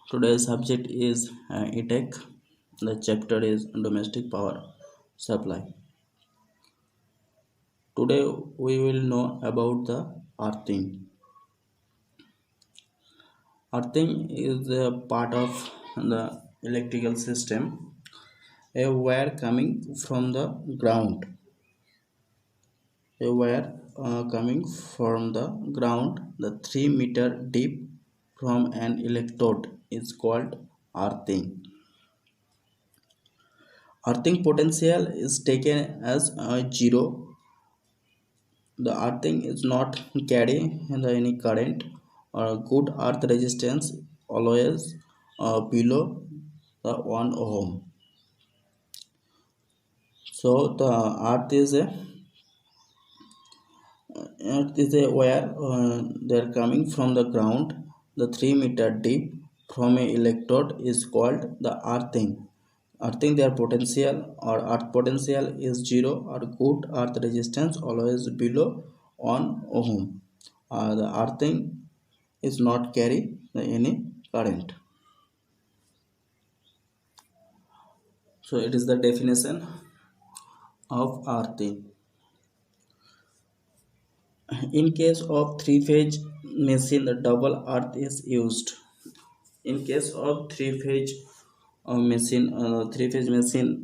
Today's subject is E-Tech. The chapter is domestic power supply. Today we will know about the earthing. Earthing is a part of the electrical system. A wire coming from the ground. A wire coming from the ground, the 3 meter deep from an electrode is called earthing. Earthing potential is taken as zero. The earthing is not carry any current or good earth resistance always below the 1 ohm. So the earth is a wire they are coming from the ground. The 3 meter deep from a electrode is called the earthing. Earthing their potential or earth potential is zero or good earth resistance always below 1 ohm. The earthing is not carry any current. So it is the definition of earthing. In case of three-phase machine, the double earth is used. In case of three-phase machine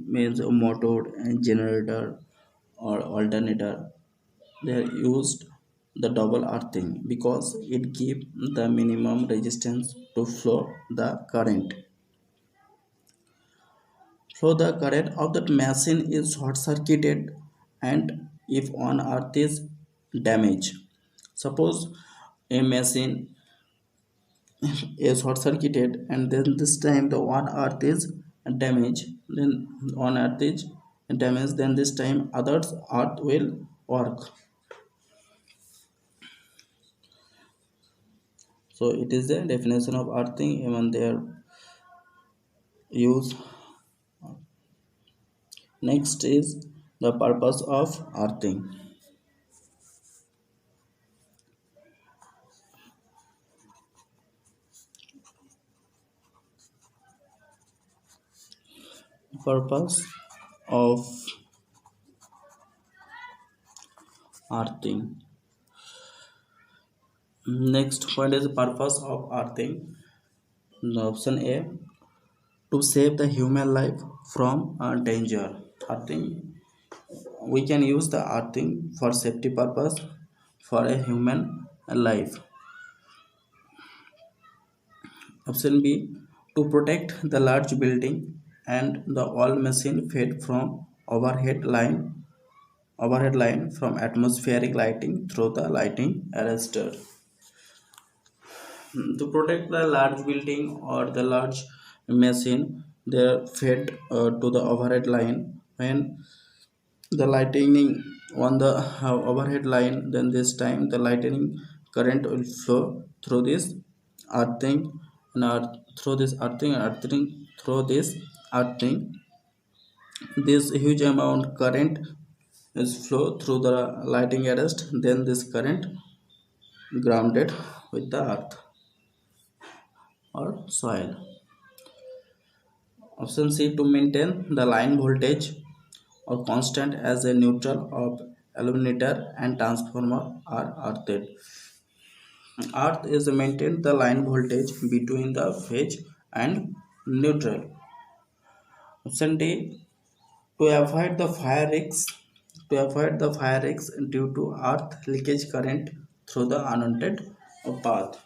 means a motor and generator or alternator. They are used the double earthing because it gives the minimum resistance to flow the current. So the current of that machine is short circuited, and if one earth is damaged, suppose a machine is short circuited and then this time the one earth is damaged, then one earth is damaged, then this time others earth will work. So it is the definition of earthing even their use. Next is the purpose of earthing. Purpose of earthing. Next point is the purpose of earthing. The option A, to save the human life from danger. Earthing, we can use the earthing for safety purpose for a human life. Option B, to protect the large building and the all machine fed from overhead line from atmospheric lighting through the lighting arrestor. To protect the large building or the large machine, they are fed to the overhead line. When the lightning on the overhead line, then this time the lightning current will flow through this earthing and through this earthing through this earthing. This huge amount current is flow through the lighting arrest, then this current grounded with the earth or soil. Option C, to maintain the line voltage or constant as a neutral of illuminator and transformer are earthed. Earth is maintained the line voltage between the phase and neutral. Option D, to avoid the fire risks due to earth leakage current through the unwanted path.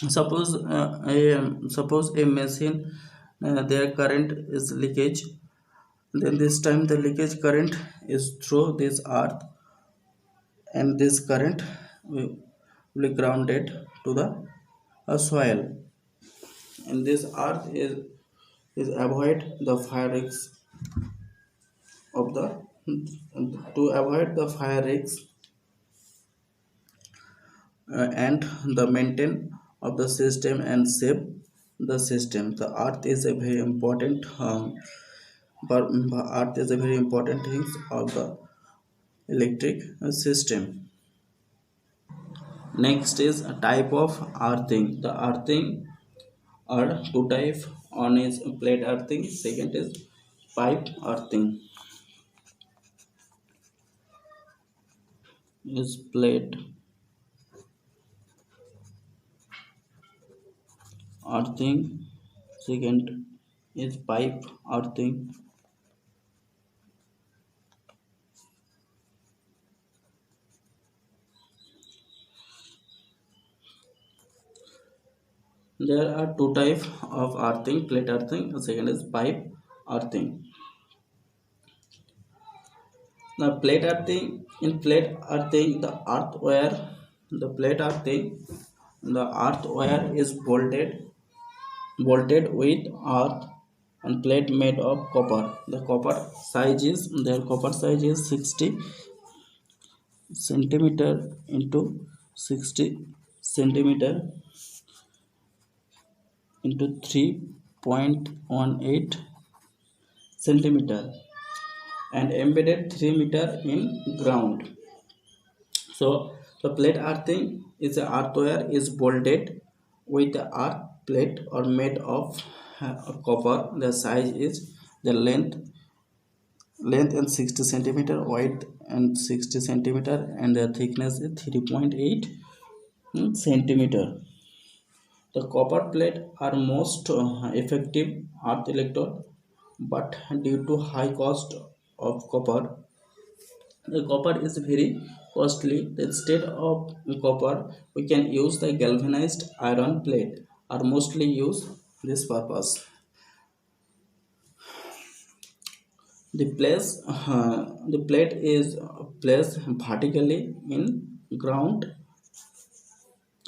Suppose a machine their current is leakage, then this time the leakage current is through this earth and this current will be grounded to the soil, and this earth is avoid the fire risks of the to avoid the fire risks and the maintain of the system and save the system. The earth is a very important but earth is a very important thing of the electric system. Next is a type of earthing. The earthing are two type. One is plate earthing, second is pipe earthing. Is plate earthing, second is pipe earthing. There are two type of earthing: plate earthing, and second is pipe earthing. Now plate earthing, in plate earthing, the plate earthing, the earthware is bolted with earth and plate made of copper. The copper size is 60 centimeter into 60 centimeter into 3.18 centimeter and embedded 3 meter in ground. So the plate earthing is a earthware is bolted with the earth plate or made of copper. The size is the length and 60 centimeter, wide and 60 centimeter, and the thickness is 3.8 centimeter. The copper plate are most effective earth electrode, but due to high cost of copper, the copper is very costly. Instead of copper, we can use the galvanized iron plate are mostly used this purpose. The plate is placed vertically in ground.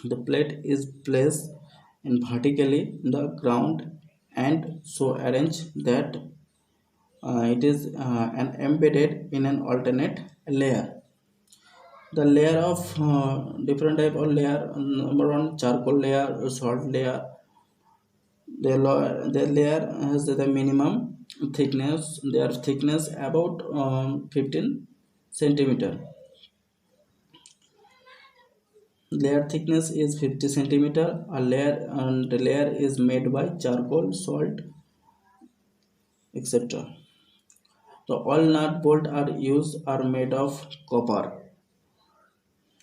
The plate is placed in vertically in the ground and so arranged that it is an embedded in an alternate layer. The layer of different type of layer. Number one, charcoal layer, salt layer. The layer has the minimum thickness. Their thickness about 15 centimeter. Layer thickness is 50 centimeter. A layer and the layer is made by charcoal, salt, etc. The all nut bolt are used are made of copper.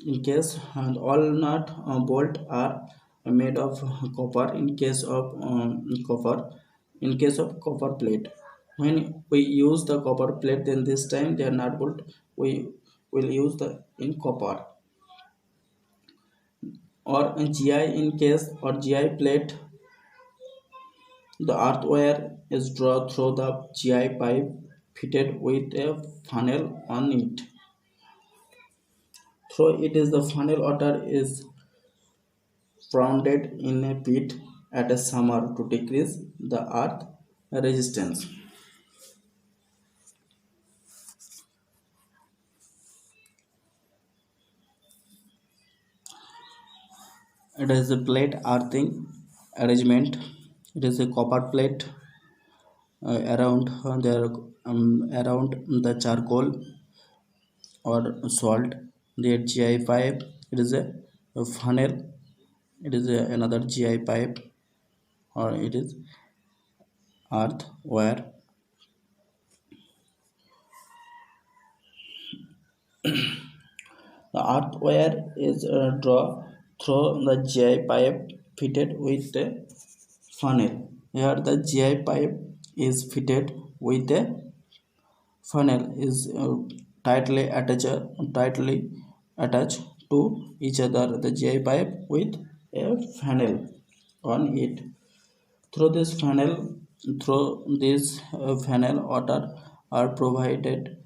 In case and all nut bolt are made of copper. In case of copper plate, when we use the copper plate, then this time the nut bolt we will use the in copper or in GI. In case or GI plate, the earthware is drawn through the GI pipe fitted with a funnel on it. Through it is the funnel water is pounded in a pit at a summer to decrease the earth resistance. It is a plate earthing arrangement. It is a copper plate around the charcoal or salt. The GI pipe. It is a funnel. It is another GI pipe, or it is earth wire. The earth wire is drawn through the GI pipe fitted with a funnel. Here the GI pipe is fitted with a funnel is tightly attached to each other. The GI pipe with a funnel on it. Through this funnel, water are provided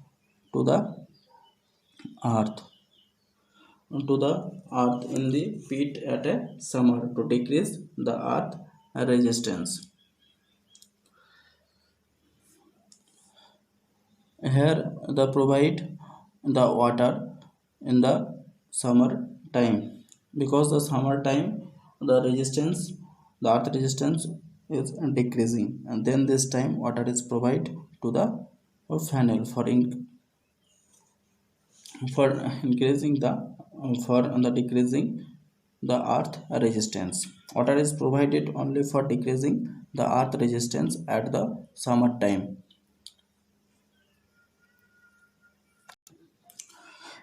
to the earth in the pit at a summer to decrease the earth resistance. Here the provide the water in the summer time, because the summer time the earth resistance is decreasing, and then this time water is provided to the funnel for increasing the for the decreasing the earth resistance. Water is provided only for decreasing the earth resistance at the summer time.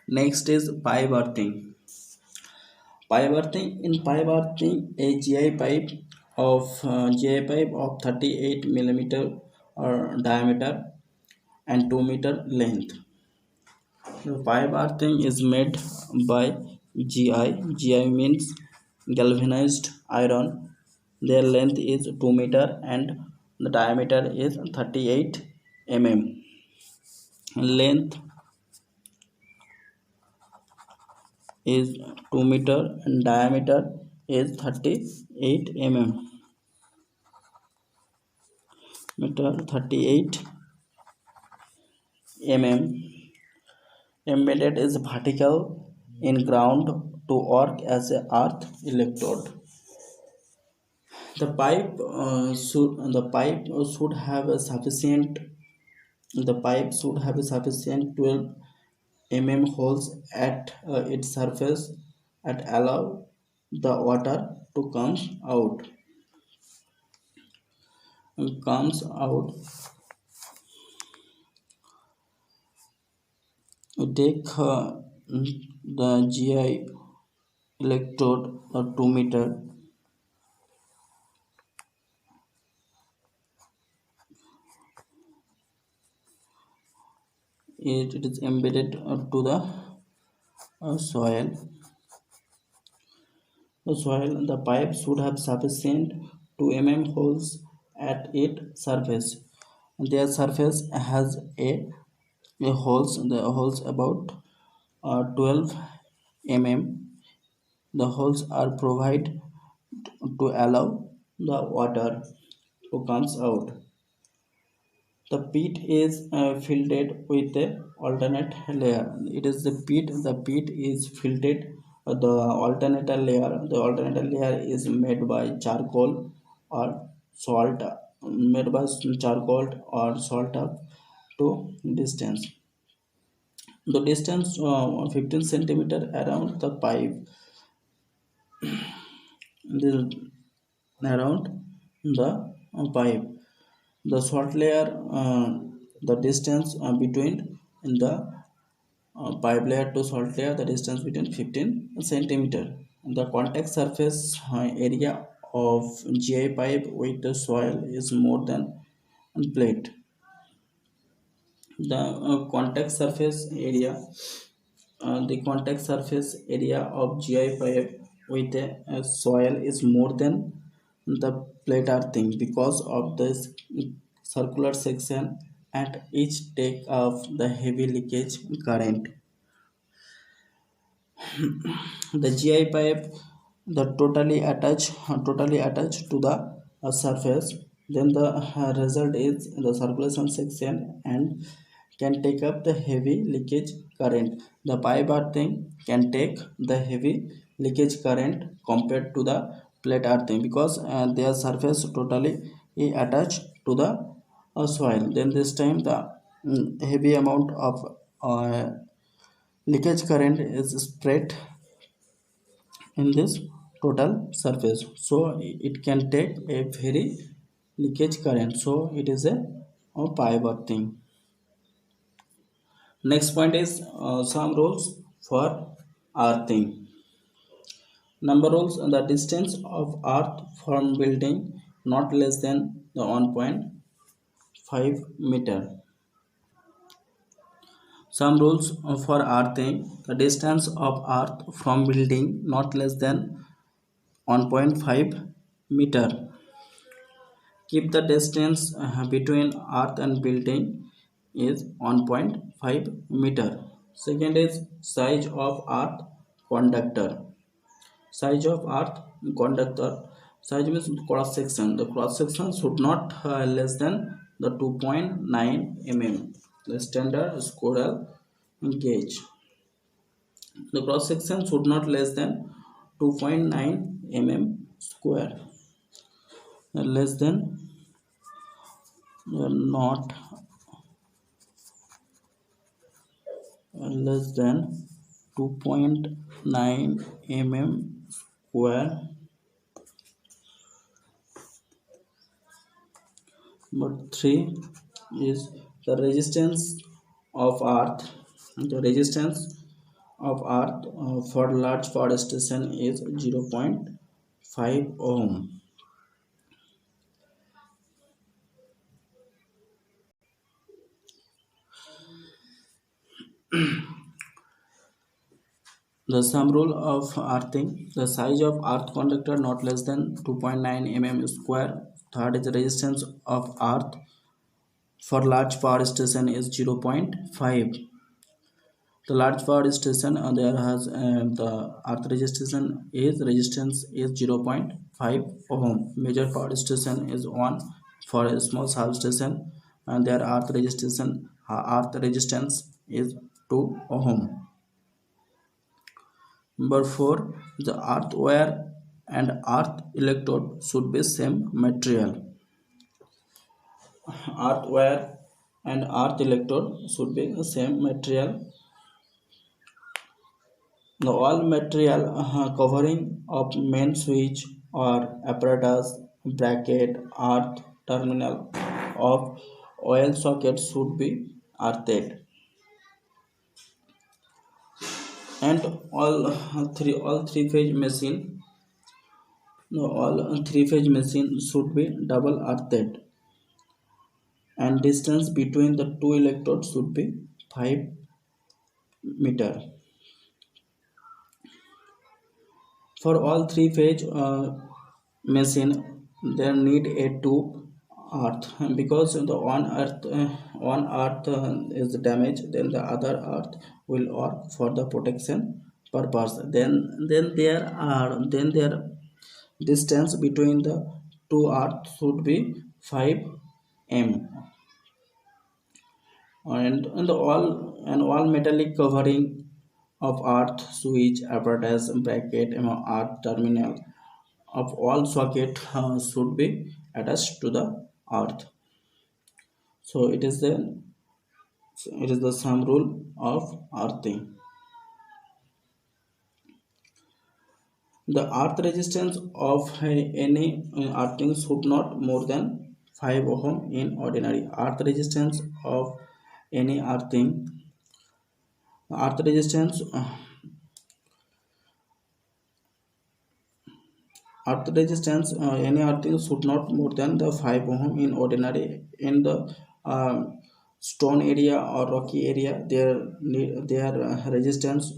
Next is pipe earthing. Pipe earthing, in pipe earthing, a GI pipe of 38 millimeter diameter and 2 meter length. The pipe earthing is made by GI. GI means galvanized iron. Their length is 2 meter and the diameter is 38 mm. Length is 2 meter and diameter is 38 mm. Embedded is vertical in ground to work as a earth electrode. The pipe should have a sufficient the pipe should have a sufficient 12 mm holes at its surface and allow the water to comes out. You take the GI electrode 2 meter. It is embedded to the soil. The pipe should have sufficient 2 mm holes at its surface. Their surface has a holes. The holes about 12 mm. The holes are provided to allow the water to comes out. The pit is filled with a alternate layer. It is the pit. The pit is filled the alternate layer. The alternate layer is made by charcoal or salt. Made by charcoal or salt up to distance. The distance 15 centimeter around the pipe. The, around the pipe. The salt layer, the distance between in the pipe layer to salt layer, the distance between 15 centimeter. The contact surface area of GI pipe with the soil is more than plate. The contact surface area of GI pipe with the soil is more than the plate earthing because of this circular section at each take of the heavy leakage current. The GI pipe the totally attached to the surface. Then the result is the circulation section and can take up the heavy leakage current. The pipe earthing can take the heavy leakage current compared to the plate earthing because their surface totally attached to the soil. Then this time the heavy amount of leakage current is spread in this total surface, so it can take a very leakage current, so it is a pipe earthing. Next point is some rules for earthing. Number rules: the distance of earth from building not less than the 1.5 meter. Some rules for earthing: the distance of earth from building not less than 1.5 meter. Keep the distance between earth and building is 1.5 meter. Second is size of earth conductor. Size of earth conductor. Size means cross section. The cross section should not less than the 2.9 mm. The standard squirrel gauge. The cross section should not less than 2.9 mm square. Less than not less than 2.9 mm square. But 3 is the resistance of earth. The resistance of earth for large power station is 0.5 ohm. The sum rule of earthing: the size of earth conductor not less than 2.9 mm square. Third is the resistance of earth for large power station is 0.5. The large power station there has the earth resistance is 0.5 ohm. Major power station is 1. For a small substation and their earth resistance is 2 ohm. Number 4, the earth wire and earth electrode should be same material. Earth wire and earth electrode should be the same material. The all material covering of main switch or apparatus bracket earth terminal of oil socket should be earthed, and all three phase machine no, all three phase machine should be double earthed, and distance between the two electrodes should be 5 meter. For all three phase machine there need a two earth, because the one earth is damaged, then the other earth will work for the protection purpose. Then their distance between the two earth should be 5 m, and all metallic covering of earth switch apparatus bracket earth terminal of all socket should be attached to the earth. So it is the sum rule of earthing. The earth resistance of any earthing should not more than 5 ohm in ordinary. Any earthing earth resistance earth resistance any earthing should not more than the 5 ohm in ordinary. In the uh, stone area or rocky area their resistance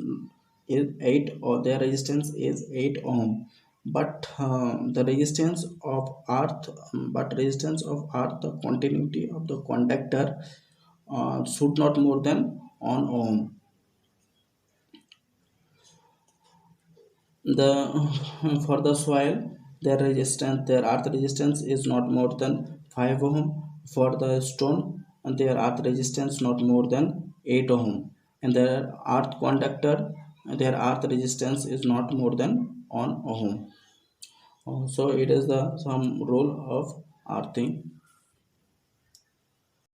is 8, or their resistance is 8 ohm. But resistance of earth, the continuity of the conductor should not more than 1 ohm. The for the soil their earth resistance is not more than 5 ohm. For the stone and their earth resistance not more than 8 ohm, and their earth conductor their earth resistance is not more than 1 ohm. So it is the some rule of earthing.